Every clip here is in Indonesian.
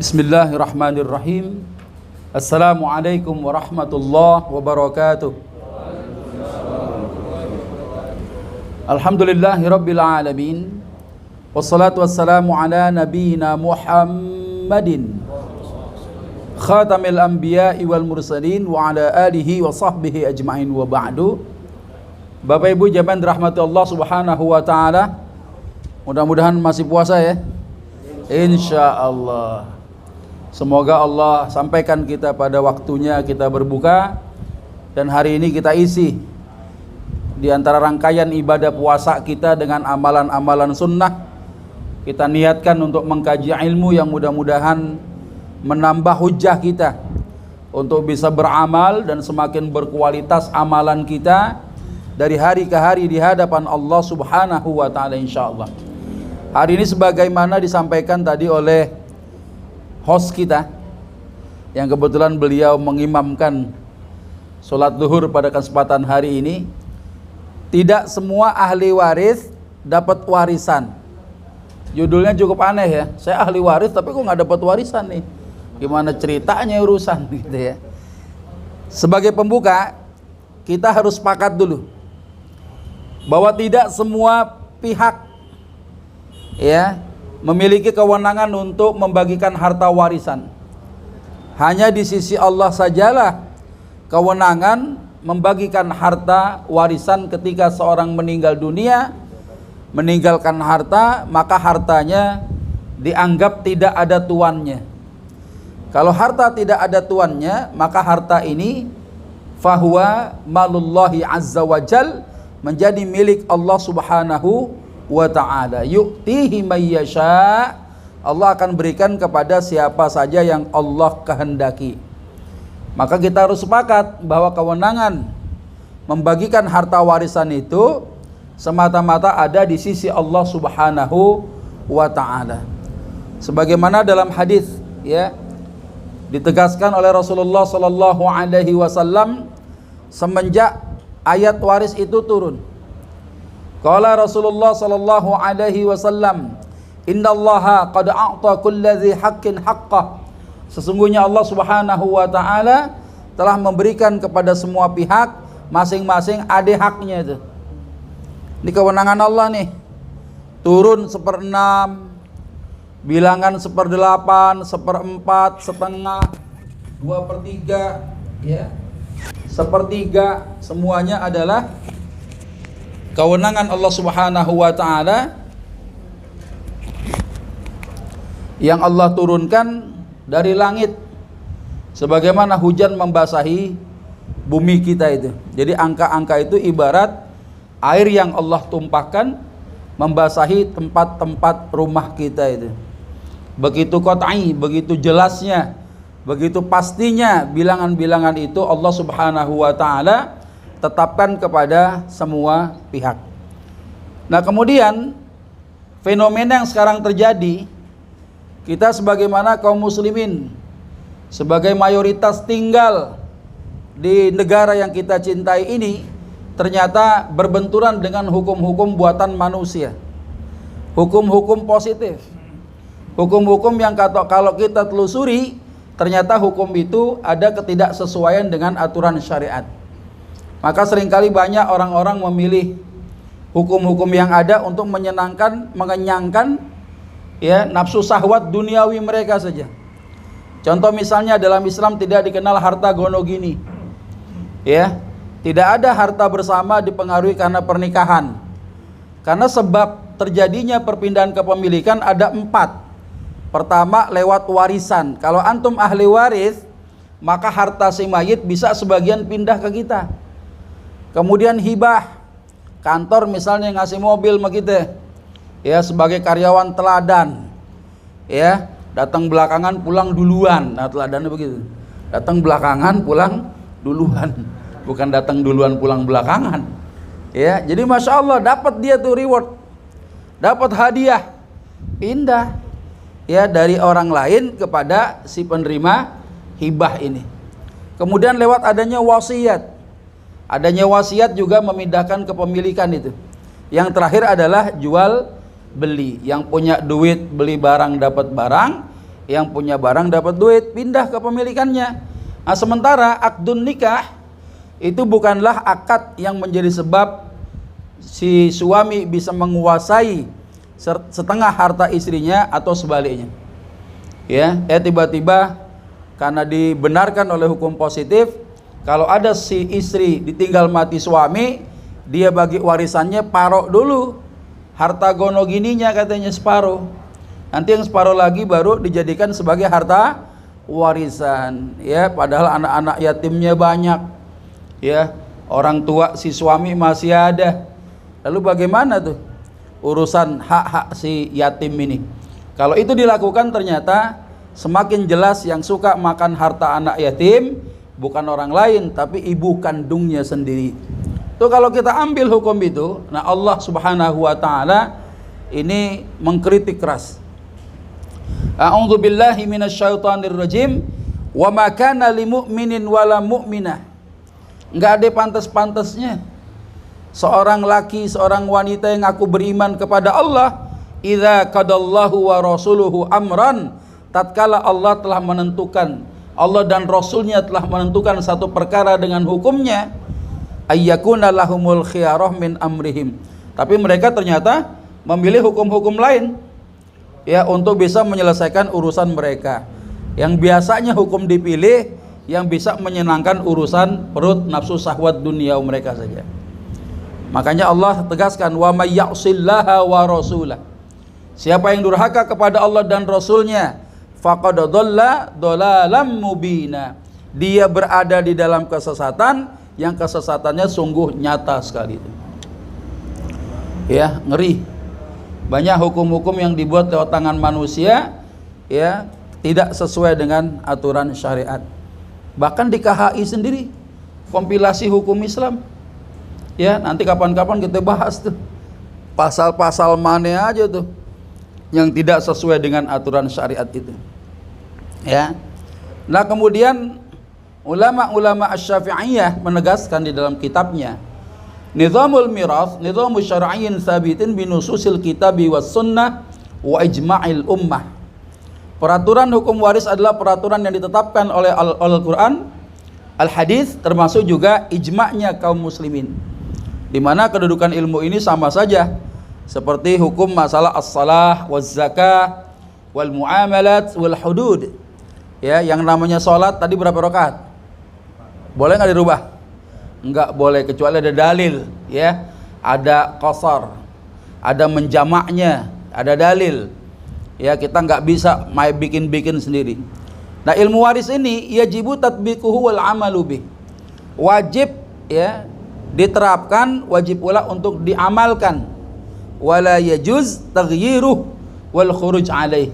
Bismillahirrahmanirrahim. Assalamualaikum warahmatullahi wabarakatuh. Alhamdulillahirabbil alamin. Wassalatu wassalamu ala nabiyyina Muhammadin khatamil anbiya'i wal mursalin wa ala alihi wa sahbihi ajma'in wa ba'du. Bapak Ibu jamaah dirahmati Allah Subhanahu wa taala. Mudah-mudahan masih puasa ya. Insyaallah. Semoga Allah sampaikan kita pada waktunya kita berbuka, dan hari ini kita isi di antara rangkaian ibadah puasa kita dengan amalan-amalan sunnah. Kita niatkan untuk mengkaji ilmu yang mudah-mudahan menambah hujah kita untuk bisa beramal dan semakin berkualitas amalan kita dari hari ke hari di hadapan Allah Subhanahu wa taala insyaallah. Hari ini sebagaimana disampaikan tadi oleh host kita yang kebetulan beliau mengimamkan sholat zuhur pada kesempatan hari ini, tidak semua ahli waris dapat warisan. Judulnya cukup aneh ya, saya ahli waris tapi kok nggak dapat warisan nih, gimana ceritanya urusan gitu ya. Sebagai pembuka kita harus sepakat dulu bahwa tidak semua pihak ya memiliki kewenangan untuk membagikan harta warisan. Hanya di sisi Allah sajalah kewenangan membagikan harta warisan. Ketika seorang meninggal dunia, meninggalkan harta, maka hartanya dianggap tidak ada tuannya. Kalau harta tidak ada tuannya, maka harta ini fahuwa malullahi azza wa jal, menjadi milik Allah Subhanahu wa ta'ala. Yu'tihi may yasha, Allah akan berikan kepada siapa saja yang Allah kehendaki. Maka kita harus sepakat bahwa kewenangan membagikan harta warisan itu semata-mata ada di sisi Allah Subhanahu wa ta'ala. Sebagaimana dalam hadis ya ditegaskan oleh Rasulullah sallallahu alaihi wasallam semenjak ayat waris itu turun. Qala Rasulullah sallallahu alaihi wasallam, innallaha qad a'ta kulli dzi haqqin haqqah. Sesungguhnya Allah Subhanahu wa taala telah memberikan kepada semua pihak masing-masing ada haknya itu. Ini kewenangan Allah nih. Turun 1/6, bilangan 1/8, 1/4, setengah, 2/3 ya. 1/3 semuanya adalah kewenangan Allah Subhanahu wa ta'ala yang Allah turunkan dari langit, sebagaimana hujan membasahi bumi kita itu. Jadi angka-angka itu ibarat air yang Allah tumpahkan membasahi tempat-tempat rumah kita itu. Begitu qat'i, begitu jelasnya, begitu pastinya bilangan-bilangan itu Allah Subhanahu wa ta'ala tetapkan kepada semua pihak. Nah kemudian fenomena yang sekarang terjadi, kita sebagaimana kaum muslimin, sebagai mayoritas tinggal di negara yang kita cintai ini, ternyata berbenturan dengan hukum-hukum buatan manusia, hukum-hukum positif, hukum-hukum yang kalau kita telusuri ternyata hukum itu ada ketidaksesuaian dengan aturan syariat. Maka seringkali banyak orang-orang memilih hukum-hukum yang ada untuk menyenangkan, mengenyangkan ya nafsu syahwat duniawi mereka saja. Contoh misalnya dalam Islam tidak dikenal harta gonogini. Ya, tidak ada harta bersama dipengaruhi karena pernikahan. Karena sebab terjadinya perpindahan kepemilikan ada 4. Pertama lewat warisan. Kalau antum ahli waris, maka harta si mayit bisa sebagian pindah ke kita. Kemudian hibah, kantor misalnya ngasih mobil sama kita ya sebagai karyawan teladan ya, datang belakangan pulang duluan. Nah teladannya begitu, datang belakangan pulang duluan, bukan datang duluan pulang belakangan ya. Jadi masya Allah dapat dia tuh reward, dapat hadiah, pindah ya dari orang lain kepada si penerima hibah ini. Kemudian lewat adanya wasiat. Adanya wasiat juga memindahkan kepemilikan itu. Yang terakhir adalah jual beli. Yang punya duit beli barang dapat barang, yang punya barang dapat duit, pindah ke pemilikannya. Nah, sementara akdun nikah itu bukanlah akad yang menjadi sebab si suami bisa menguasai setengah harta istrinya atau sebaliknya. Ya, tiba-tiba karena dibenarkan oleh hukum positif, kalau ada si istri ditinggal mati suami, dia bagi warisannya parok dulu. Harta gono gininya katanya separuh. Nanti yang separuh lagi baru dijadikan sebagai harta warisan. Ya, padahal anak-anak yatimnya banyak. Ya, orang tua si suami masih ada. Lalu bagaimana tuh urusan hak-hak si yatim ini? Kalau itu dilakukan ternyata semakin jelas yang suka makan harta anak yatim bukan orang lain tapi ibu kandungnya sendiri. Tuh kalau kita ambil hukum itu, nah Allah Subhanahu wa taala ini mengkritik keras. A'udzubillahi minasyaitonir rajim. Wa ma kana lil mu'minin wala mu'minah. Enggak ada pantas-pantasnya seorang laki, seorang wanita yang aku beriman kepada Allah, idza qadallahu wa rasuluhu amran, tatkala Allah telah menentukan, Allah dan Rasulnya telah menentukan satu perkara dengan hukumnya, ayyakuna lahumul khiyarah min amrihim. Tapi mereka ternyata memilih hukum-hukum lain ya untuk bisa menyelesaikan urusan mereka. Yang biasanya hukum dipilih yang bisa menyenangkan urusan perut, nafsu, syahwat dunia mereka saja. Makanya Allah tegaskan, wa may ya'sillaha wa rasulah. Siapa yang durhaka kepada Allah dan Rasulnya, faqad dhalla dhalalan mubina. Dia berada di dalam kesesatan yang kesesatannya sungguh nyata sekali. Ya, ngeri. Banyak hukum-hukum yang dibuat lewat tangan manusia ya tidak sesuai dengan aturan syariat. Bahkan di KHI sendiri kompilasi hukum Islam. Ya, nanti kapan-kapan kita bahas tuh. Pasal-pasal mana aja tuh yang tidak sesuai dengan aturan syariat itu. Ya. Nah, kemudian ulama-ulama Asy-Syafi'iyah menegaskan di dalam kitabnya, Nizamul Mirath, nizamu syar'iyyin tsabitin bi nususil kitabi was sunnah wa ijma'il ummah. Peraturan hukum waris adalah peraturan yang ditetapkan oleh Al-Qur'an, Al-Hadis, termasuk juga ijma'nya kaum muslimin. Di mana kedudukan ilmu ini sama saja seperti hukum masalah as-salah waz zakah wal muamalat wal hudud. Ya, yang namanya salat tadi berapa rakaat? Boleh nggak dirubah? Enggak boleh kecuali ada dalil, ya. Ada qasar, ada menjamaknya, ada dalil. Ya, kita nggak bisa main bikin-bikin sendiri. Nah, ilmu waris ini yajibu tatbiquhu wal amalu bih. Wajib ya diterapkan, wajib pula untuk diamalkan. Wala yajuz taghyiruh wal khuruj alaih.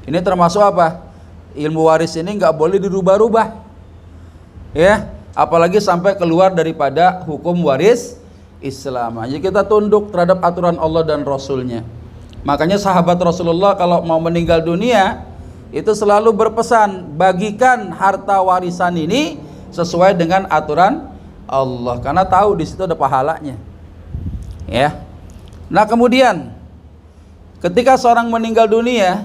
Ini termasuk apa? Ilmu waris ini nggak boleh dirubah-rubah. Ya, apalagi sampai keluar daripada hukum waris Islam. Jadi kita tunduk terhadap aturan Allah dan Rasulnya. Makanya sahabat Rasulullah kalau mau meninggal dunia itu selalu berpesan, bagikan harta warisan ini sesuai dengan aturan Allah, karena tahu di situ ada pahalanya. Ya. Nah, kemudian ketika seorang meninggal dunia,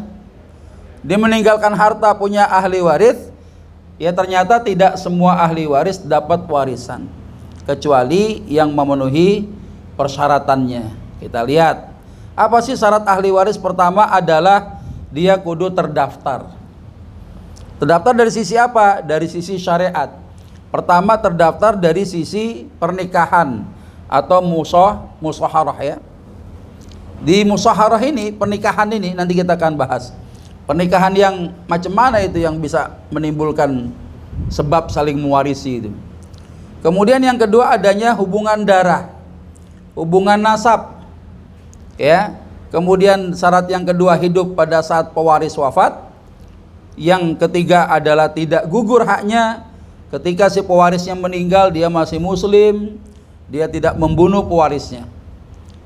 dia meninggalkan harta punya ahli waris, ya ternyata tidak semua ahli waris dapat warisan kecuali yang memenuhi persyaratannya. Kita lihat, apa sih syarat ahli waris? Pertama adalah dia kudu terdaftar. Terdaftar dari sisi apa? Dari sisi syariat. Pertama, terdaftar dari sisi pernikahan atau musyawarah ya. Di musyawarah ini, pernikahan ini nanti kita akan bahas. Pernikahan yang macam mana itu yang bisa menimbulkan sebab saling mewarisi itu. Kemudian yang kedua adanya hubungan darah, hubungan nasab. Ya. Kemudian syarat yang kedua hidup pada saat pewaris wafat. Yang ketiga adalah tidak gugur haknya ketika si pewarisnya meninggal, dia masih muslim, dia tidak membunuh pewarisnya.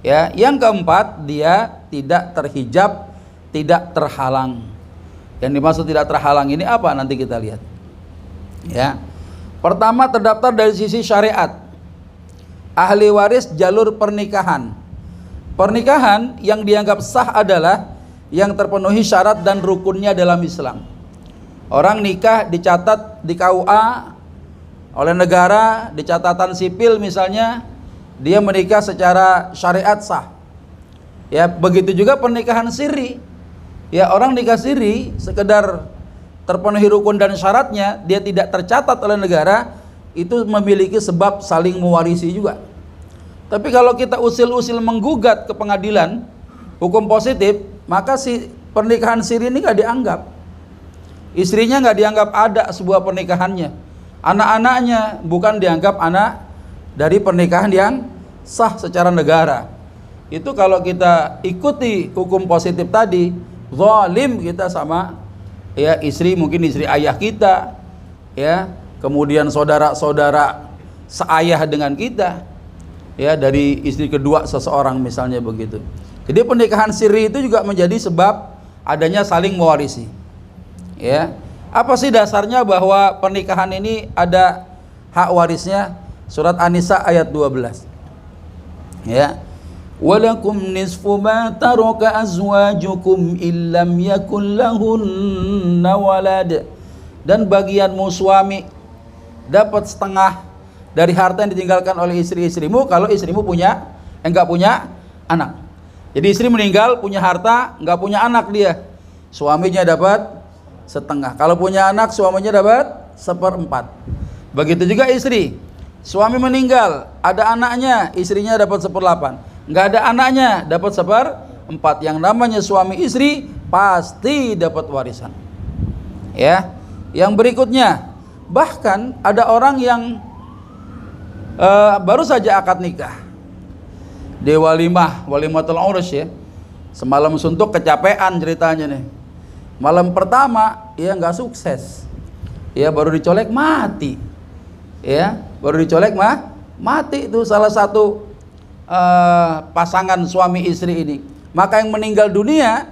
Ya, yang keempat dia tidak terhijab, tidak terhalang. Yang dimaksud tidak terhalang ini apa? Nanti kita lihat. Ya. Pertama, terdaftar dari sisi syariat. Ahli waris jalur pernikahan. Pernikahan yang dianggap sah adalah yang terpenuhi syarat dan rukunnya dalam Islam. Orang nikah dicatat di KUA oleh negara, di catatan sipil misalnya, dia menikah secara syariat sah. Ya, begitu juga pernikahan siri. Ya, orang nikah siri sekedar terpenuhi rukun dan syaratnya, dia tidak tercatat oleh negara, itu memiliki sebab saling mewarisi juga. Tapi kalau kita usil-usil menggugat ke pengadilan hukum positif, maka si pernikahan siri ini nggak dianggap. Istrinya nggak dianggap ada sebuah pernikahannya. Anak-anaknya bukan dianggap anak dari pernikahan yang sah secara negara. Itu kalau kita ikuti hukum positif tadi, zalim kita sama ya istri, mungkin istri ayah kita, ya, kemudian saudara-saudara seayah dengan kita, ya, dari istri kedua seseorang misalnya begitu. Jadi pernikahan siri itu juga menjadi sebab adanya saling mewarisi. Ya, apa sih dasarnya bahwa pernikahan ini ada hak warisnya? Surat An-Nisa ayat 12. Ya. Walakum nisfu ma taraka azwajukum illam yakul lahunna walad. Dan bagianmu suami dapat setengah dari harta yang ditinggalkan oleh istri-istrimu kalau istrimu enggak punya anak. Jadi istri meninggal punya harta, enggak punya anak dia. Suaminya dapat setengah. Kalau punya anak, suaminya dapat 1/4. Begitu juga istri. Suami meninggal, ada anaknya, istrinya dapat 1/8. Enggak ada anaknya, dapat 1/4. Yang namanya suami istri pasti dapat warisan. Ya. Yang berikutnya, bahkan ada orang yang baru saja akad nikah. Di walimatul urus ya. Semalam suntuk kecapean ceritanya nih. Malam pertama ya nggak sukses. Ya baru dicolek mati. Ya, baru dicolek mati itu salah satu pasangan suami istri ini. Maka yang meninggal dunia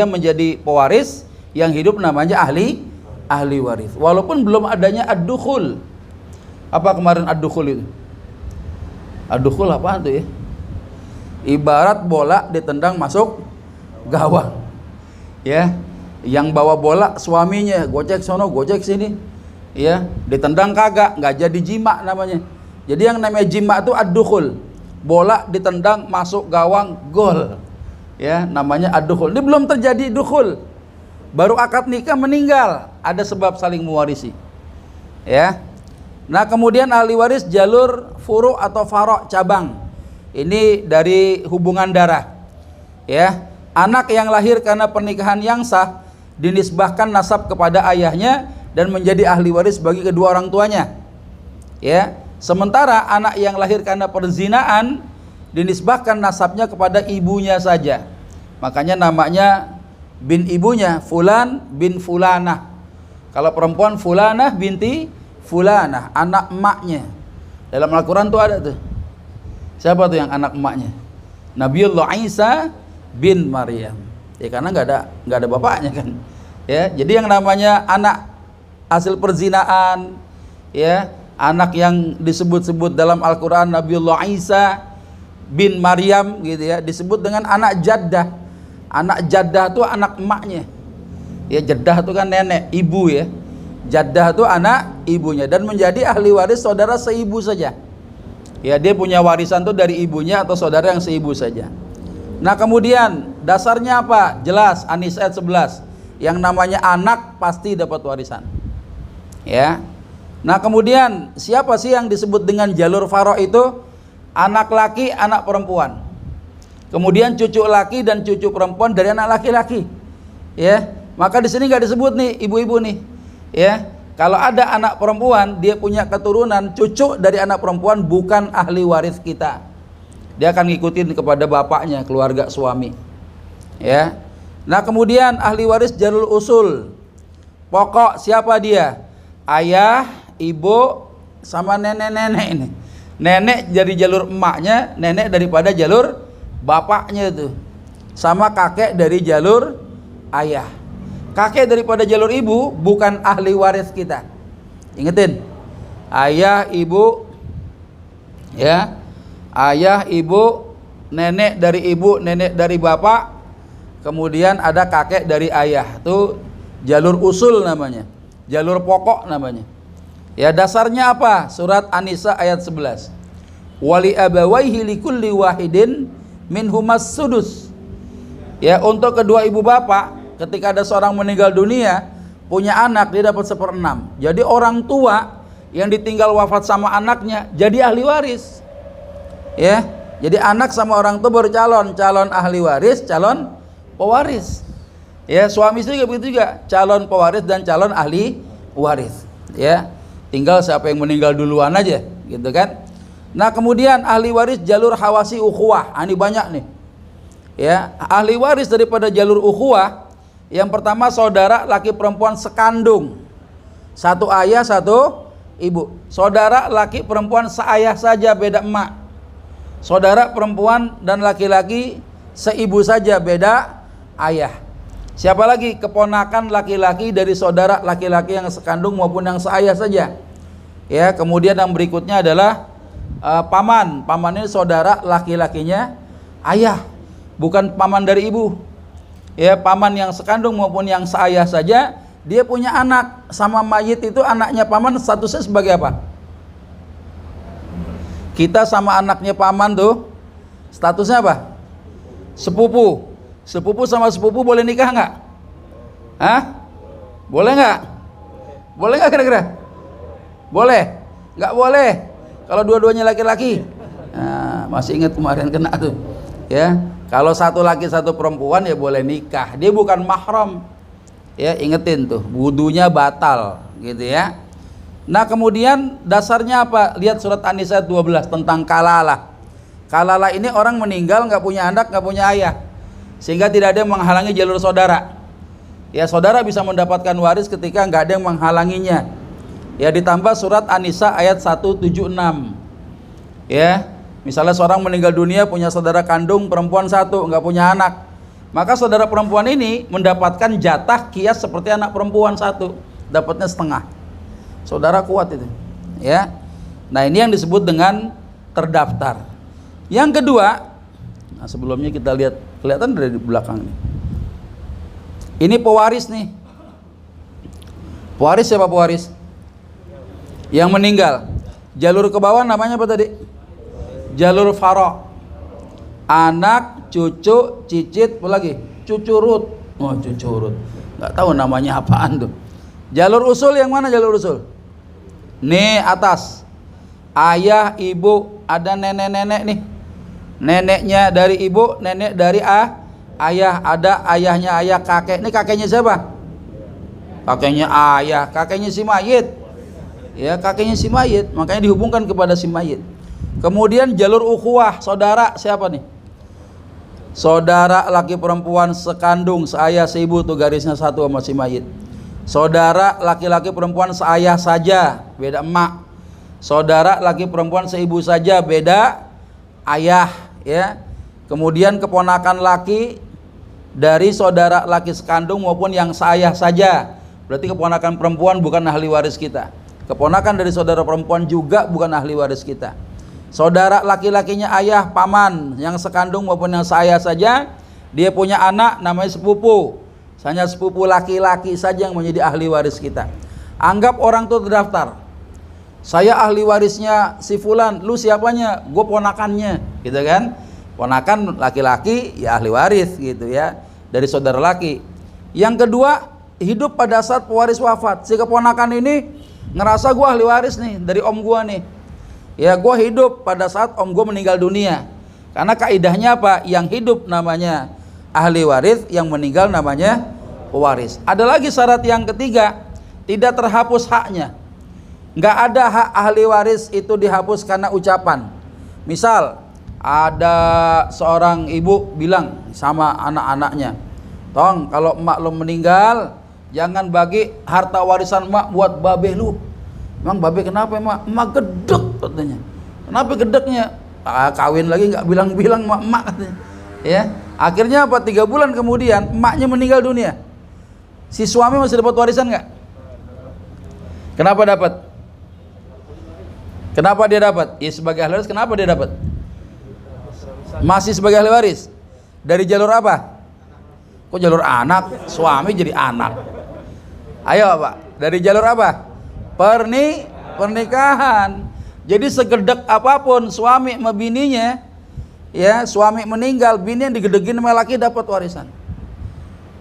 menjadi pewaris, yang hidup namanya ahli waris. Walaupun belum adanya ad-dukhul. Apa kemarin ad-dukhul itu? Ad-dukhul apaan tuh ya? Ibarat bola ditendang masuk gawang. Ya, yang bawa bola suaminya, gocek sono, gocek sini. Ya, ditendang kagak, nggak jadi jima namanya. Jadi yang namanya jima itu ad-dukhul. Bola ditendang masuk gawang, gol. Ya, namanya ad-dukhul. Ini belum terjadi dukhul. Baru akad nikah meninggal, ada sebab saling mewarisi. Ya. Nah, kemudian ahli waris jalur furu atau faro, cabang. Ini dari hubungan darah. Ya. Anak yang lahir karena pernikahan yang sah dinisbahkan nasab kepada ayahnya dan menjadi ahli waris bagi kedua orang tuanya. Ya. Sementara anak yang lahir karena perzinaan dinisbahkan nasabnya kepada ibunya saja. Makanya namanya bin ibunya fulan bin fulanah. Kalau perempuan fulanah binti fulanah, anak emaknya. Dalam Al-Quran tuh ada tuh. Siapa tuh yang anak emaknya? Nabiullah Isa bin Maryam. Ya karena nggak ada bapaknya kan. Ya, jadi yang namanya anak hasil perzinaan, ya, anak yang disebut-sebut dalam Al-Quran Nabiullah Isa bin Maryam gitu ya, disebut dengan anak jaddah. Anak jaddah itu anak emaknya. Ya, jaddah itu kan nenek, ibu ya. Jaddah itu anak ibunya dan menjadi ahli waris saudara seibu saja. Ya, dia punya warisan itu dari ibunya atau saudara yang seibu saja. Nah, kemudian dasarnya apa? Jelas An-Nisa ayat 11. Yang namanya anak pasti dapat warisan. Ya. Nah, kemudian siapa sih yang disebut dengan jalur faro itu? Anak laki, anak perempuan. Kemudian cucu laki dan cucu perempuan dari anak laki-laki. Ya, maka di sini nggak disebut nih ibu-ibu nih. Ya, kalau ada anak perempuan, dia punya keturunan, cucu dari anak perempuan bukan ahli waris kita. Dia akan ngikutin kepada bapaknya, keluarga suami. Ya. Nah, kemudian ahli waris jalur usul. Pokok siapa dia? Ayah, ibu, sama nenek-nenek ini. Nenek dari jalur emaknya, nenek daripada jalur bapaknya itu. Sama kakek dari jalur ayah. Kakek daripada jalur ibu bukan ahli waris kita. Ingetin. Ayah, ibu, ya. Ayah, ibu, nenek dari ibu, nenek dari bapak. kemudian ada kakek dari ayah. Itu jalur usul namanya, jalur pokok namanya. Ya, dasarnya apa? Surat An-Nisa ayat 11. Wali abawaihi likulli wahidin minhumas sudus. Ya, untuk kedua ibu bapak ketika ada seorang meninggal dunia punya anak, dia dapat 1/6. Jadi orang tua yang ditinggal wafat sama anaknya jadi ahli waris. Ya, jadi anak sama orang tua bercalon, calon ahli waris, calon pewaris. Ya, suami istri juga begitu juga, calon pewaris dan calon ahli waris. Ya, tinggal siapa yang meninggal duluan aja, gitu kan. Nah, kemudian ahli waris jalur hawasi ukhuwah. Ini banyak nih. Ya, ahli waris daripada jalur ukhuwah, yang pertama saudara laki perempuan sekandung, satu ayah satu ibu. Saudara laki perempuan seayah saja beda emak. Saudara perempuan dan laki-laki seibu saja beda ayah. Siapa lagi? Keponakan laki-laki dari saudara laki-laki yang sekandung maupun yang seayah saja. Ya, kemudian yang berikutnya adalah paman. Paman ini saudara laki-lakinya ayah, bukan paman dari ibu. Ya, paman yang sekandung maupun yang seayah saja, dia punya anak sama mayit itu, anaknya paman statusnya sebagai apa? Kita sama anaknya paman tuh statusnya apa? Sepupu. Sepupu sama sepupu boleh nikah nggak? Hah? Boleh nggak? Boleh nggak kira-kira? Boleh? Nggak boleh kalau dua-duanya laki-laki. Nah, masih ingat kemarin kena tuh. Ya, kalau satu laki satu perempuan ya boleh nikah, dia bukan mahram. Ya, ingetin tuh, wudunya batal gitu ya. Nah, kemudian dasarnya apa? Lihat surat An-Nisa 12 tentang kalalah. Kalalah ini orang meninggal nggak punya anak, nggak punya ayah, sehingga tidak ada yang menghalangi jalur saudara. Ya, saudara bisa mendapatkan waris ketika nggak ada yang menghalanginya. Ya, ditambah surat An-Nisa ayat 176. Ya, misalnya seorang meninggal dunia punya saudara kandung perempuan satu, nggak punya anak, maka saudara perempuan ini mendapatkan jatah kias seperti anak perempuan satu, dapatnya setengah. Saudara kuat itu. Ya, nah ini yang disebut dengan terdaftar. Yang kedua, nah sebelumnya kita lihat, kelihatan dari belakang nih. Ini pewaris nih. Pewaris siapa pewaris? Yang meninggal. Jalur ke bawah namanya apa tadi? Jalur faro. Anak, cucu, cicit, apa lagi? Cucurut. Oh, cucurut. Nggak tahu namanya apaan tuh. Jalur usul yang mana jalur usul? Nih atas. Ayah, ibu, ada nenek-nenek nih. Neneknya dari ibu, nenek dari ayah, ada ayahnya ayah, kakek. Ini kakeknya siapa? Kakeknya ayah, kakeknya si mayit. Ya, kakeknya si mayit, makanya dihubungkan kepada si mayit. Kemudian jalur ukhuwah, saudara siapa nih? Saudara laki perempuan sekandung, seayah seibu, tuh garisnya satu sama si mayit. Saudara laki-laki perempuan seayah saja, beda emak. Saudara laki perempuan seibu saja, beda ayah, ya. Kemudian keponakan laki dari saudara laki sekandung maupun yang seayah saja. Berarti keponakan perempuan bukan ahli waris kita. Keponakan dari saudara perempuan juga bukan ahli waris kita. Saudara laki-lakinya ayah, paman, yang sekandung maupun yang seayah saja, dia punya anak namanya sepupu. Hanya sepupu laki-laki saja yang menjadi ahli waris kita. Anggap orang itu terdaftar. Saya ahli warisnya si fulan, lu siapanya? Gue ponakannya, gitu kan? Ponakan laki-laki ya ahli waris gitu ya, dari saudara laki. Yang kedua, hidup pada saat pewaris wafat. Si keponakan ini ngerasa gue ahli waris nih dari om gue nih. Ya, gue hidup pada saat om gue meninggal dunia. Karena kaidahnya apa? Yang hidup namanya ahli waris, yang meninggal namanya pewaris. Ada lagi syarat yang ketiga, tidak terhapus haknya. Nggak ada hak ahli waris itu dihapus karena ucapan. Misal ada seorang ibu bilang sama anak-anaknya, tong kalau emak lo meninggal jangan bagi harta warisan emak buat babe lu. Emang babe kenapa emak? Emak gedek katanya. Kenapa gedeknya? Kawin lagi nggak bilang-bilang emak katanya. Ya, akhirnya apa? 3 bulan kemudian emaknya meninggal dunia. Si suami masih dapat warisan nggak? Kenapa dapat? Kenapa dia dapat? Ya sebagai ahli waris. Kenapa dia dapat? Masih sebagai ahli waris. Dari jalur apa? Kok jalur anak? Suami jadi anak. Ayo Pak, dari jalur apa? Pernikahan. Jadi segedek apapun suami sama bininya, ya, suami meninggal, bini yang digedegin sama laki dapat warisan.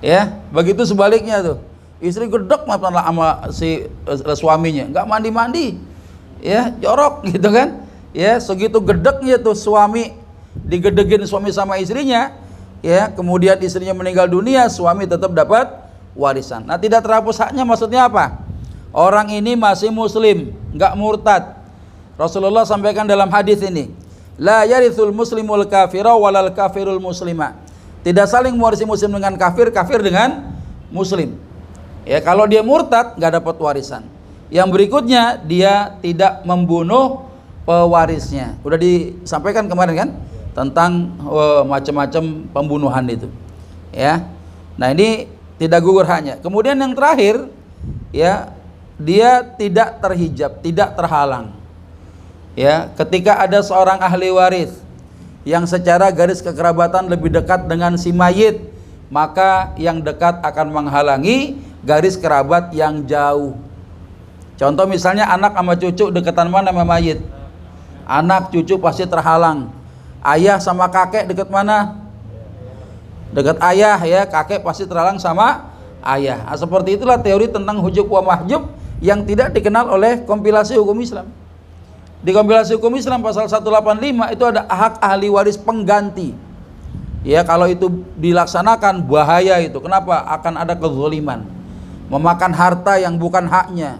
Ya, begitu sebaliknya tuh. Istri gedek sama si suaminya, nggak mandi-mandi. Ya, jorok gitu kan. Ya, segitu gedeknya tuh suami digedegin suami sama istrinya, ya, kemudian istrinya meninggal dunia, suami tetap dapat warisan. Nah, tidak terhapus haknya maksudnya apa? Orang ini masih muslim, nggak murtad. Rasulullah sampaikan dalam hadis ini, la yarithul muslimul kafira walal kafirul muslima. Tidak saling mewarisi muslim dengan kafir, kafir dengan muslim. Ya, kalau dia murtad nggak dapat warisan. Yang berikutnya, dia tidak membunuh pewarisnya. Udah disampaikan kemarin kan tentang macam-macam pembunuhan itu. Ya. Nah, ini tidak gugur haknya. Kemudian yang terakhir, ya, dia tidak terhijab, tidak terhalang. Ya, ketika ada seorang ahli waris yang secara garis kekerabatan lebih dekat dengan si mayit, maka yang dekat akan menghalangi garis kerabat yang jauh. Contoh misalnya anak sama cucu deketan mana sama mayit? Anak cucu pasti terhalang. Ayah sama kakek dekat mana? Dekat ayah, ya, kakek pasti terhalang sama ayah. Nah, seperti itulah teori tentang hujub wa mahjub yang tidak dikenal oleh kompilasi hukum Islam. Di kompilasi hukum Islam pasal 185 itu ada hak ahli waris pengganti. Ya, kalau itu dilaksanakan bahaya itu. Kenapa? Akan ada kezaliman, memakan harta yang bukan haknya.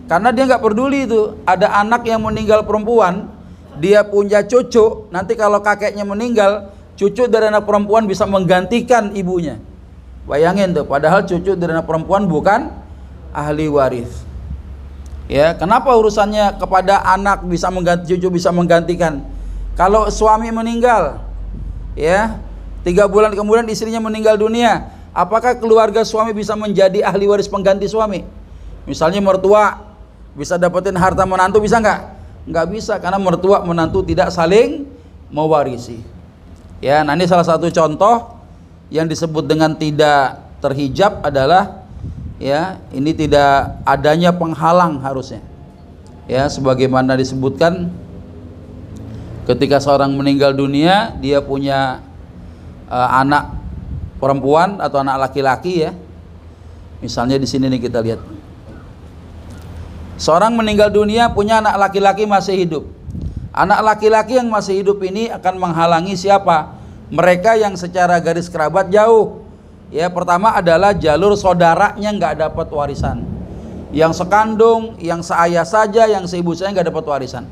Karena dia nggak peduli itu. Ada anak yang meninggal perempuan, dia punya cucu. Nanti kalau kakeknya meninggal, cucu dari anak perempuan bisa menggantikan ibunya. Bayangin tuh. Padahal cucu dari anak perempuan bukan ahli waris. Ya, kenapa urusannya kepada anak bisa mengganti, cucu bisa menggantikan? Kalau suami meninggal, ya, 3 bulan kemudian istrinya meninggal dunia, apakah keluarga suami bisa menjadi ahli waris pengganti suami? Misalnya mertua bisa dapetin harta menantu, bisa nggak? Nggak bisa, karena mertua menantu tidak saling mewarisi. Ya, nah ini salah satu contoh yang disebut dengan tidak terhijab adalah, ya, ini tidak adanya penghalang harusnya. Ya, sebagaimana disebutkan ketika seorang meninggal dunia, dia punya anak perempuan atau anak laki-laki, ya. Misalnya di sini nih kita lihat. Seorang meninggal dunia punya anak laki-laki masih hidup. Anak laki-laki yang masih hidup ini akan menghalangi siapa? Mereka yang secara garis kerabat jauh. Ya, pertama adalah jalur saudaranya nggak dapat warisan. Yang sekandung, yang seayah saja, yang seibu saja nggak dapat warisan.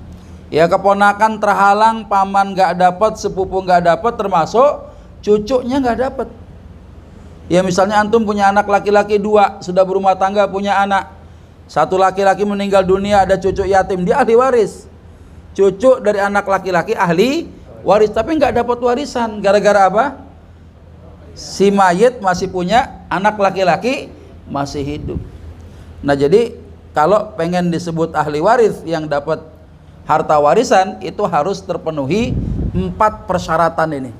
Ya, keponakan terhalang, paman nggak dapat, sepupu nggak dapat, termasuk cucunya nggak dapat. Ya, misalnya antum punya anak laki-laki 2, sudah berumah tangga, punya anak. Satu laki-laki meninggal dunia, ada cucu yatim, dia ahli waris. Cucu dari anak laki-laki ahli waris, tapi nggak dapat warisan. Gara-gara apa? Si mayit masih punya anak laki-laki masih hidup. Nah, jadi kalau pengen disebut ahli waris yang dapat harta warisan, itu harus terpenuhi 4 persyaratan ini.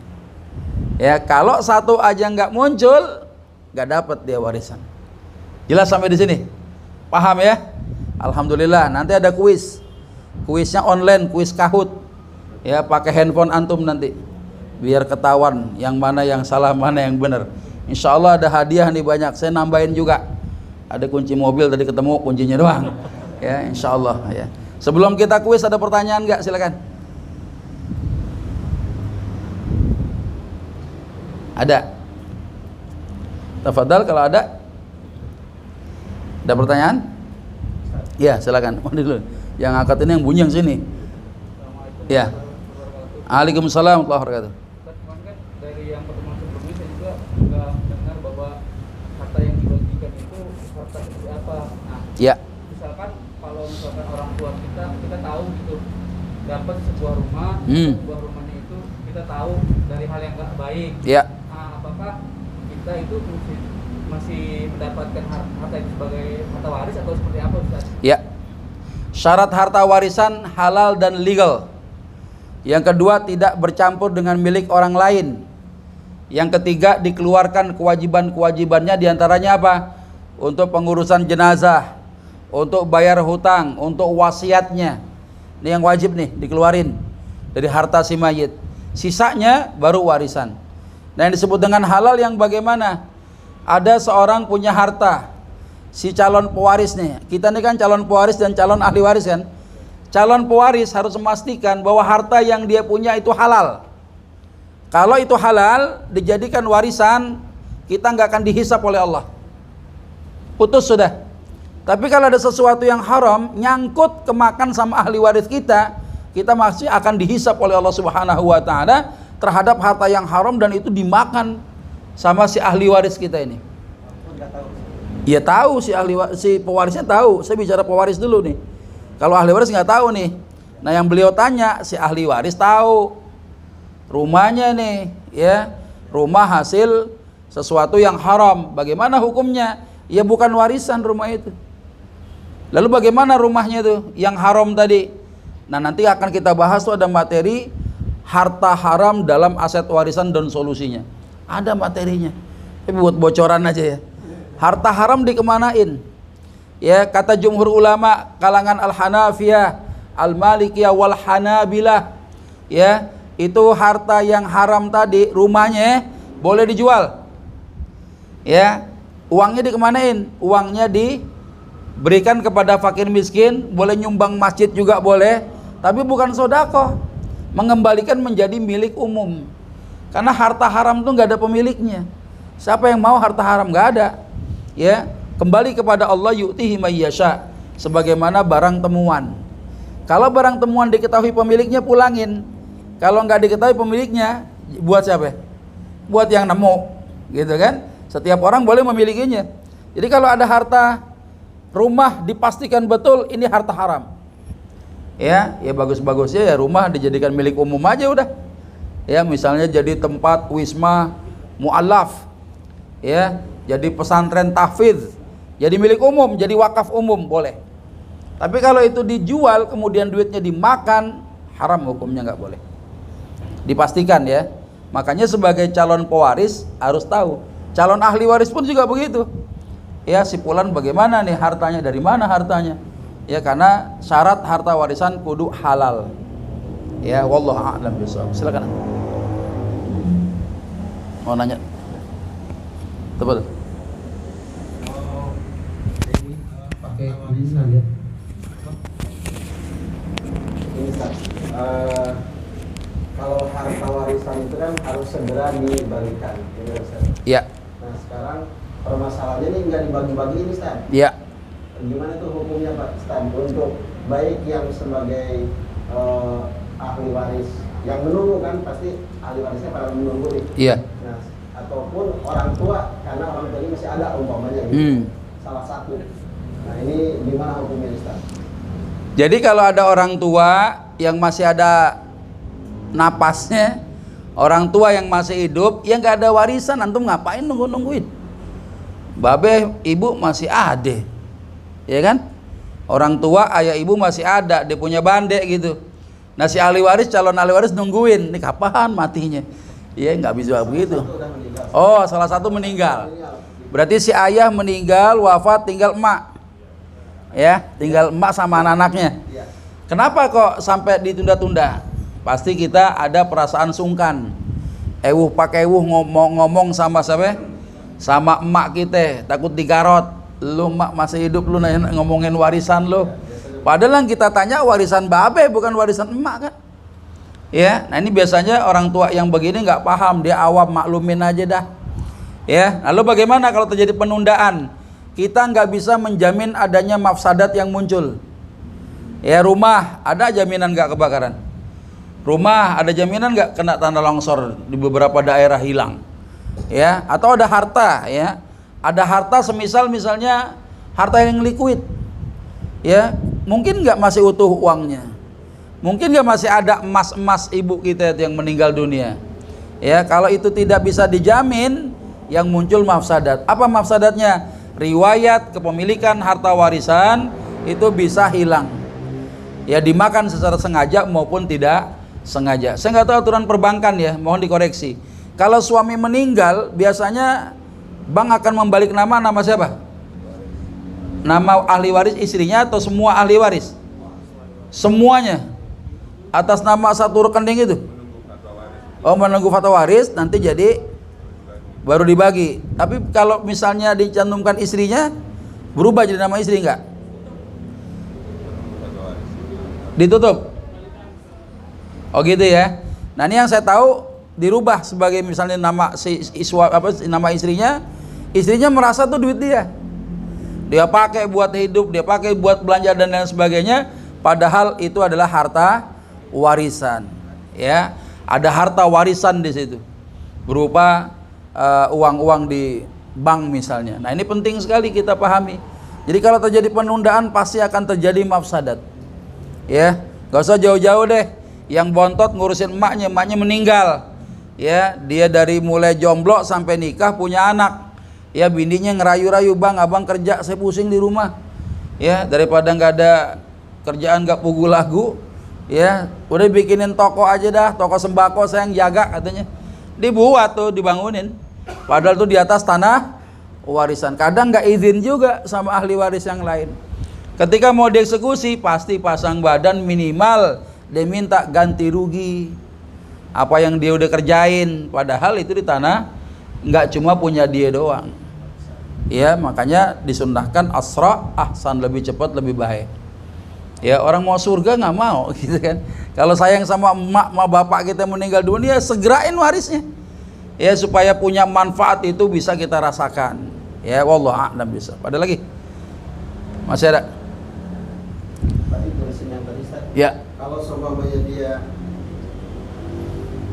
Ya, kalau satu aja nggak muncul, nggak dapat dia warisan. Jelas sampai di sini? Paham ya? Alhamdulillah. Nanti ada kuis. Kuisnya online, kuis Kahoot. Ya, pakai handphone antum nanti. Biar ketahuan yang mana yang salah, mana yang benar. Insya Allah ada hadiah nih banyak. Saya nambahin juga. Ada kunci mobil tadi ketemu, kuncinya doang. Ya, insya Allah. Ya. Sebelum kita kuis ada pertanyaan nggak? Silakan. Ada. Tafadhal kalau ada. Ada pertanyaan? Ya, silakan. Dulu. Yang angkat ini yang bunyi yang sini. Ya. Waalaikumsalam warahmatullahi wabarakatuh. Dari yang pertemuan sebelumnya saya juga nggak mendengar bahwa harta yang dibagikan itu harta seperti apa. Nah, ya. Misalkan kalau misalkan orang tua kita tahu gitu dapat sebuah rumah, sebuah rumahnya itu kita tahu dari hal yang nggak baik. Ya. Nah, apakah kita itu masih mendapatkan harta itu sebagai harta waris atau seperti apa, Ustaz? Ya. Syarat harta warisan halal dan legal. Yang kedua, tidak bercampur dengan milik orang lain. Yang ketiga, dikeluarkan kewajiban-kewajibannya, diantaranya apa? Untuk pengurusan jenazah, untuk bayar hutang, untuk wasiatnya. Ini yang wajib nih dikeluarin dari harta si mayit. Sisanya baru warisan. Nah, yang disebut dengan halal yang bagaimana? Ada seorang punya harta, si calon pewaris nih. Kita ini kan calon pewaris dan calon ahli waris kan. Calon pewaris harus memastikan bahwa harta yang dia punya itu halal. Kalau itu halal, dijadikan warisan, kita nggak akan dihisap oleh Allah. Putus sudah. Tapi kalau ada sesuatu yang haram, nyangkut kemakan sama ahli waris kita masih akan dihisap oleh Allah Subhanahu wa Ta'ala terhadap harta yang haram, dan itu dimakan sama si ahli waris kita ini. Ya tahu si pewarisnya tahu. Saya bicara pewaris dulu nih. Kalau ahli waris nggak tahu nih. Nah, yang beliau tanya, si ahli waris tahu rumahnya nih, ya, rumah hasil sesuatu yang haram. Bagaimana hukumnya? Ya bukan warisan rumah itu. Lalu bagaimana rumahnya tuh yang haram tadi? Nah, nanti akan kita bahas tuh, ada materi harta haram dalam aset warisan dan solusinya. Ada materinya. Tapi buat bocoran aja ya. Harta haram dikemanain? Ya, kata jumhur ulama kalangan Al-Hanafiyah, Al-Malikiyah wal Hanabilah, ya, itu harta yang haram tadi rumahnya boleh dijual. Ya, uangnya dikemanain? Uangnya diberikan kepada fakir miskin, boleh nyumbang masjid juga boleh, tapi bukan sedekah. Mengembalikan menjadi milik umum. Karena harta haram itu nggak ada pemiliknya. Siapa yang mau harta haram? Nggak ada. Ya, kembali kepada Allah, yu'tihi may yasha, sebagaimana barang temuan. Kalau barang temuan diketahui pemiliknya, pulangin. Kalau nggak diketahui pemiliknya, buat siapa? Buat yang nemu, gitu kan? Setiap orang boleh memilikinya. Jadi kalau ada harta rumah dipastikan betul ini harta haram, ya bagus-bagusnya ya rumah dijadikan milik umum aja udah. Ya, misalnya jadi tempat wisma mu'allaf, ya, jadi pesantren tahfidz, jadi milik umum, jadi wakaf umum boleh. Tapi kalau itu dijual kemudian duitnya dimakan, haram hukumnya, nggak boleh. Dipastikan ya. Makanya sebagai calon pewaris harus tahu. Calon ahli waris pun juga begitu. Ya, si fulan bagaimana nih hartanya, dari mana hartanya? Ya, karena syarat harta warisan kudu halal. Ya, wallahu a'lam bishawab. Silakan. Mau nanya? Tepat. Pakai warisan ya. Ini Ustaz, kalau harta warisan itu kan harus segera dibagikan, ya Ustaz? Iya. Nah, sekarang permasalahannya ini nggak dibagi-bagi ini Ustaz. Iya. Gimana tuh hukumnya Pak Ustaz untuk baik yang sebagai ahli waris yang menunggu, kan pasti ahli warisnya pada menunggu nih. Iya. Nah, ataupun orang tua karena orang tuanya masih ada umpamanya gitu. Salah satu. Nah, ini gimana hukumnya Ustaz? Jadi kalau ada orang tua yang masih ada napasnya, orang tua yang masih hidup, yang nggak ada warisan, antum ngapain nungguin? Babe, ibu masih ada, ya kan? Orang tua, ayah ibu masih ada, dia punya bande gitu. Nah, si ahli waris, calon ahli waris nungguin, nih kapan matinya? Ya nggak bisa begitu. Oh, salah satu meninggal. Berarti si ayah meninggal, wafat, tinggal emak. Ya, tinggal emak sama anak-anaknya. Kenapa kok sampai ditunda-tunda? Pasti kita ada perasaan sungkan. Pak ewuh ngomong sama siapa? Sama emak kita, takut digarot. Lu emak masih hidup, lu ngomongin warisan lu. Padahal yang kita tanya warisan babe, bukan warisan emak kan? Ya, nah ini biasanya orang tua yang begini nggak paham, dia awam, maklumin aja dah. Ya, lalu bagaimana kalau terjadi penundaan? Kita nggak bisa menjamin adanya mafsadat yang muncul. Ya, rumah ada jaminan nggak kebakaran? Rumah ada jaminan nggak kena tanah longsor di beberapa daerah hilang? Ya, atau ada harta, ya, ada harta misalnya harta yang liquid, ya, mungkin nggak masih utuh uangnya, mungkin nggak masih ada emas ibu kita yang meninggal dunia. Ya, kalau itu tidak bisa dijamin, yang muncul mafsadat. Apa mafsadatnya? Riwayat kepemilikan harta warisan itu bisa hilang, ya, dimakan secara sengaja maupun tidak sengaja. Saya nggak tahu aturan perbankan ya, mohon dikoreksi. Kalau suami meninggal, biasanya bank akan membalik nama siapa? Nama ahli waris istrinya atau semua ahli waris? Semuanya. Atas nama satu rekening itu. Oh, menunggu fatwa waris, nanti jadi baru dibagi. Tapi kalau misalnya dicantumkan istrinya, berubah jadi nama istri enggak? Ditutup. Oh gitu ya. Nah, ini yang saya tahu dirubah sebagai misalnya nama nama istrinya merasa tuh duit dia pakai buat hidup, dia pakai buat belanja dan lain sebagainya, padahal itu adalah harta warisan, ya. Ada harta warisan di situ berupa uang-uang di bank misalnya. Nah, ini penting sekali kita pahami. Jadi kalau terjadi penundaan pasti akan terjadi mafsadat, ya. Gak usah jauh-jauh deh, yang bontot ngurusin emaknya meninggal, ya, dia dari mulai jomblo sampai nikah punya anak, ya, bininya ngerayu-rayu, bang, abang kerja, saya pusing di rumah, ya, daripada nggak ada kerjaan, nggak pugu lagu, ya, udah bikinin toko aja dah, toko sembako, saya yang jaga katanya, dibuat tuh, dibangunin, padahal tuh di atas tanah warisan. Kadang nggak izin juga sama ahli waris yang lain. Ketika mau dieksekusi pasti pasang badan, minimal dia minta ganti rugi apa yang dia udah kerjain, padahal itu di tanah nggak cuma punya dia doang, ya. Makanya disunnahkan asra ahsan, lebih cepat lebih baik, ya. Orang mau surga nggak mau gitu kan. Kalau sayang sama emak sama bapak kita meninggal dunia, segerain warisnya, ya, supaya punya manfaat itu bisa kita rasakan, ya. Wallahu a'lam bisa. Ada lagi? Masih ada? Tadi tulisan yang tadi, Ustaz. Ya. Kalau seumpamanya dia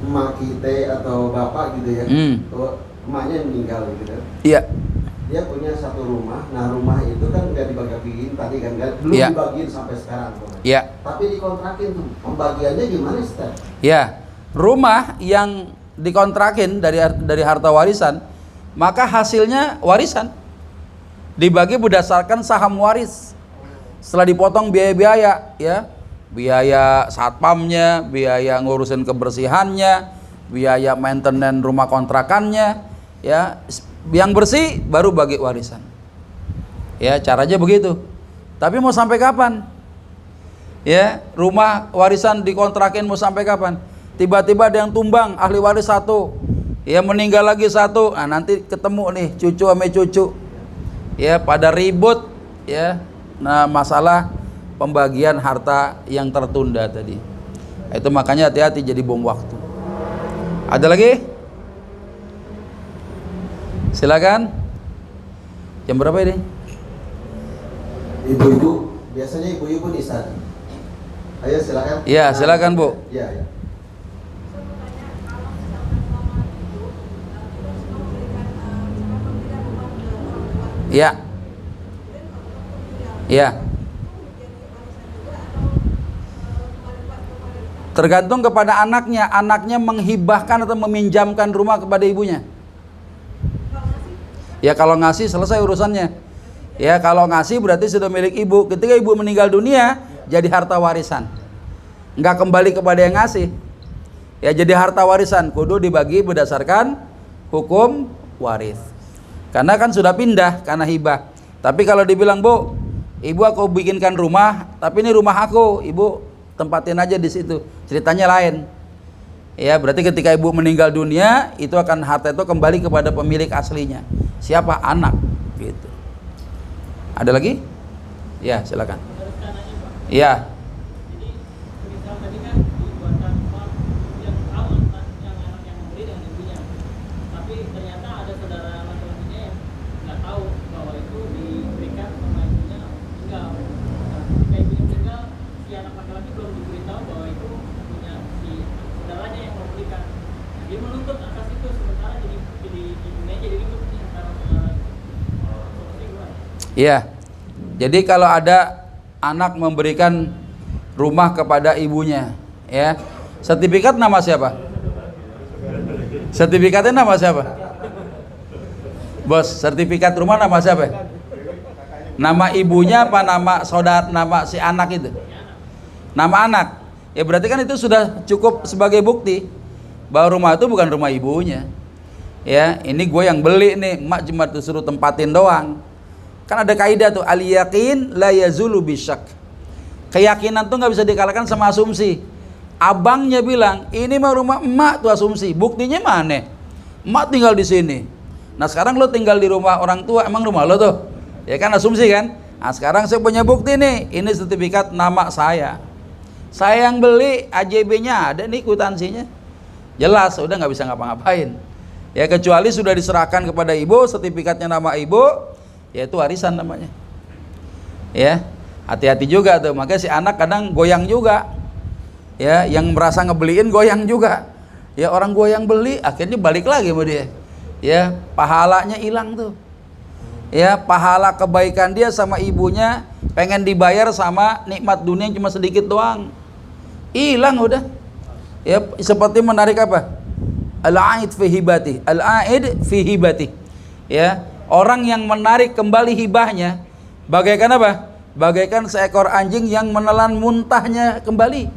emak kita atau bapak gitu ya, atau emaknya meninggal gitu, iya, dia punya satu rumah. Nah, rumah itu kan nggak dibagi-bagiin tadi kan, belum iya, dibagiin sampai sekarang, iya, tapi dikontrakin tuh, pembagiannya gimana, Ustaz? ya. Rumah yang dikontrakin dari harta warisan, maka hasilnya warisan dibagi berdasarkan saham waris setelah dipotong biaya-biaya, ya, biaya satpamnya, biaya ngurusin kebersihannya, biaya maintenance rumah kontrakannya, ya. Yang bersih baru bagi warisan, ya. Caranya begitu. Tapi mau sampai kapan, ya, rumah warisan dikontrakin mau sampai kapan? Tiba-tiba ada yang tumbang, ahli waris satu, ya, meninggal lagi satu. Nah, nanti ketemu nih cucu sama cucu, ya, pada ribut, ya. Nah, masalah pembagian harta yang tertunda tadi. Itu makanya hati-hati jadi bom waktu. Ada lagi? Silakan. Jam berapa ini? Ibu-ibu, biasanya ibu-ibu di sana. Ayo silakan. Iya, silakan, Bu. Iya, ya. Iya. Iya. Tergantung kepada anaknya menghibahkan atau meminjamkan rumah kepada ibunya. Ya, kalau ngasih selesai urusannya. Ya, kalau ngasih berarti sudah milik ibu. Ketika ibu meninggal dunia, jadi harta warisan. Enggak kembali kepada yang ngasih. Ya, jadi harta warisan kudu dibagi berdasarkan hukum waris. Karena kan sudah pindah karena hibah. Tapi kalau dibilang, Bu, ibu aku bikinkan rumah, tapi ini rumah aku, ibu tempatin aja di situ. Ceritanya lain. Ya, berarti ketika ibu meninggal dunia, itu akan harta itu kembali kepada pemilik aslinya. Siapa? Anak, gitu. Ada lagi? Ya, silakan. Iya. Iya. Jadi kalau ada anak memberikan rumah kepada ibunya, ya, sertifikat nama siapa? Sertifikatnya nama siapa? Bos, sertifikat rumah nama siapa? Nama ibunya apa nama saudara, nama si anak itu? Nama anak. Ya berarti kan itu sudah cukup sebagai bukti. bahwa rumah itu bukan rumah ibunya. Ya, ini gue yang beli nih, emak cuma disuruh tempatin doang. Kan ada kaidah tuh, al-yaqin la yazulu bisyak. Keyakinan tuh nggak bisa dikalahkan sama asumsi. Abangnya bilang, ini mah rumah emak tuh asumsi. Buktinya mana? Emak tinggal di sini. Nah sekarang lo tinggal di rumah orang tua, emang rumah lo tuh? Ya kan asumsi kan? Nah sekarang saya punya bukti nih, ini sertifikat nama saya. Saya yang beli, AJB-nya ada nih, kwitansinya. Jelas, udah nggak bisa ngapa-ngapain. Ya kecuali sudah diserahkan kepada ibu, sertifikatnya nama ibu, yaitu warisan namanya. Ya, hati-hati juga tuh. Makanya si anak kadang goyang juga. Ya, yang merasa ngebeliin goyang juga. Ya orang goyang beli, akhirnya balik lagi sama dia. Ya, pahalanya hilang tuh. Ya, pahala kebaikan dia sama ibunya pengen dibayar sama nikmat dunia yang cuma sedikit doang. Hilang udah. Ya, seperti menarik apa? Al-aid fi hibati, al-aid fi hibati. Ya, orang yang menarik kembali hibahnya bagaikan apa? Bagaikan seekor anjing yang menelan muntahnya kembali.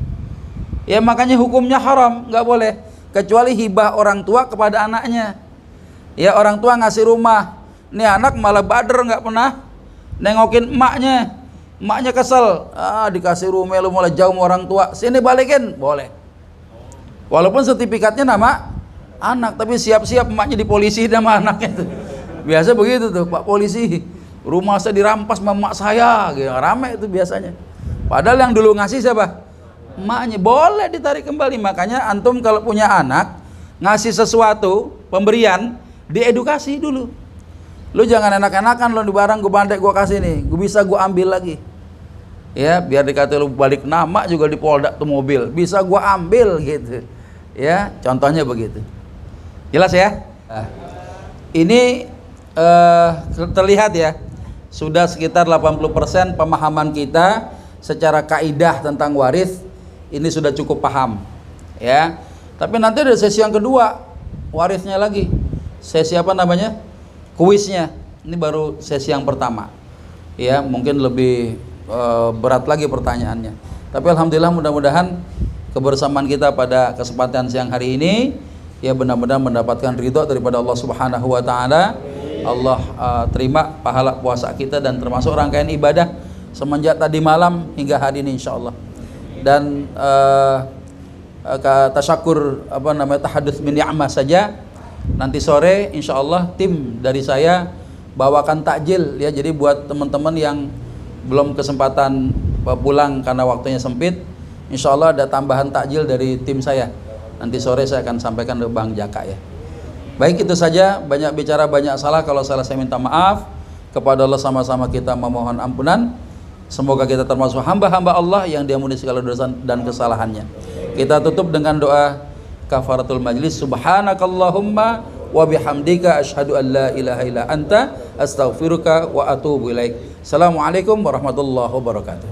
Ya, makanya hukumnya haram, nggak boleh kecuali hibah orang tua kepada anaknya. Ya, orang tua ngasih rumah, nih anak malah bader, nggak pernah nengokin emaknya. Emaknya kesel, dikasih rumah lu malah jauh sama orang tua, sini balikin, boleh. Walaupun sertifikatnya nama anak, tapi siap-siap emaknya di polisi sama anaknya tuh. Biasa begitu tuh, Pak polisi, rumah saya dirampas sama emak saya, gitu. Rame itu biasanya. Padahal yang dulu ngasih siapa? Emaknya. Boleh ditarik kembali. Makanya antum kalau punya anak, ngasih sesuatu, pemberian, diedukasi dulu. Lu jangan enak-enakan, lu di barang gue bandek gue kasih nih, gue bisa gue ambil lagi. Ya, biar dikata lu balik nama juga di polda tuh mobil, bisa gue ambil gitu. Ya, contohnya begitu. Jelas ya? Nah, ini terlihat ya, sudah sekitar 80% pemahaman kita secara kaidah tentang waris ini sudah cukup paham. Ya, tapi nanti ada sesi yang kedua, warisnya lagi. Sesi apa namanya? Kuisnya. Ini baru sesi yang pertama. Ya, mungkin lebih berat lagi pertanyaannya. Tapi alhamdulillah, mudah-mudahan kebersamaan kita pada kesempatan siang hari ini ya benar-benar mendapatkan ridho daripada Allah Subhanahu wa taala. Allah terima pahala puasa kita dan termasuk rangkaian ibadah semenjak tadi malam hingga hari ini insyaallah. Dan tasyakur tahadduts min ni'mah saja. Nanti sore insyaallah tim dari saya bawakan takjil ya. Jadi buat teman-teman yang belum kesempatan pulang karena waktunya sempit, insyaallah ada tambahan takjil dari tim saya. Nanti sore saya akan sampaikan ke Bang Jaka ya. Baik, itu saja. Banyak bicara banyak salah, kalau salah saya minta maaf. Kepada Allah sama-sama kita memohon ampunan. Semoga kita termasuk hamba-hamba Allah yang diampuni segala dosa dan kesalahannya. Kita tutup dengan doa kafaratul majlis. Subhanakallahumma wa bihamdika asyhadu an la ilaha illa anta astaghfiruka wa atubu ilaik. Assalamualaikum warahmatullahi wabarakatuh.